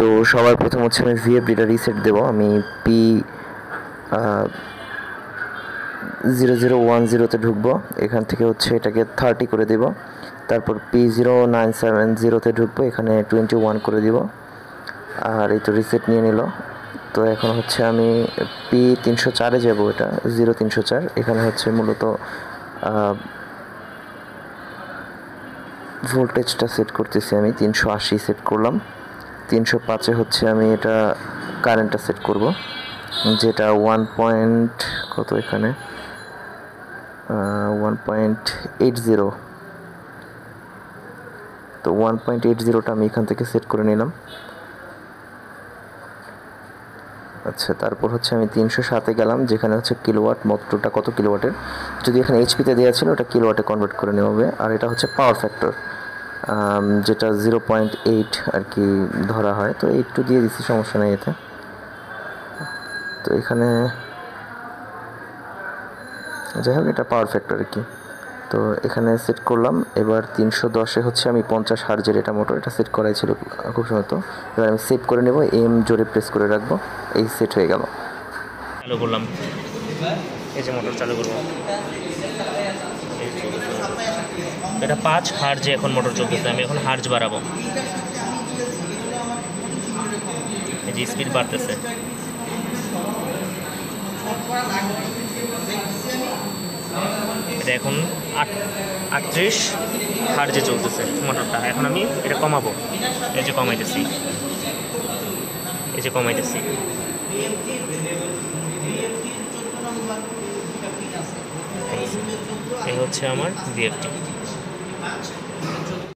তো সবার প্রথম হচ্ছে আমি ভিএফডিটা রিসেট দেব। আমি পি 0010-তে ঢুকবো, এখান থেকে হচ্ছে এটাকে 30 করে দেব। তারপর P0970-তে ঢুকবো, এখানে 21 করে দিব। আর এই তো রিসেট নিয়ে নিল। তো এখন হচ্ছে আমি P304-এ যাবো, এটা 0304। এখানে হচ্ছে মূলত ভোল্টেজটা সেট করতেছি, আমি 380 সেট করলাম। 305-এ হচ্ছে আমি এটা কারেন্টটা সেট করব, যেটা 1. কত এখানে 1.80। তো 1.80টা আমি এখান থেকে সেট করে নিলাম। আচ্ছা, তারপর হচ্ছে আমি 307-এ গেলাম, যেখানে হচ্ছে কিলোওয়াট, মোটরটা কত কিলোওয়াটের, যদি এখানে এইচপিতে দেওয়া ছিল ওটা কিলোওয়াটে কনভার্ট করে নেওয়া হবে। আর এটা হচ্ছে পাওয়ার ফ্যাক্টর, যেটা 0.8 আর কি ধরা হয়। তো 8 দিয়ে দিচ্ছি, সমস্যা নেই এতে। তো এখানে যাই হোক, এটা পাওয়ার ফ্যাক্টর আর কি। তো এখানে সেট করলাম। এবার 310-এ হচ্ছে আমি 50 হার্জের এটা মোটর, এটা সেট করাই ছিল খুব সম্ভবত। এবার আমি সেভ করে নেব, এম জোরে প্রেস করে রাখবো, এই সেট হয়ে গেল। চালু করলাম, এই যে মোটর চালু করবো, এটা 5 হার্জে এখন মোটর চলতেছে। আমি এখন হার্জ বাড়াবো, এই যে স্পিড বাড়তেছে। এটা এখন 38 হার্জে চলতেছে মোটরটা। এখন আমি এটা কমাবো, এই যে কমাইতেছি, এই যে কমাইতেছি। এই হচ্ছে আমার ভিএফডি।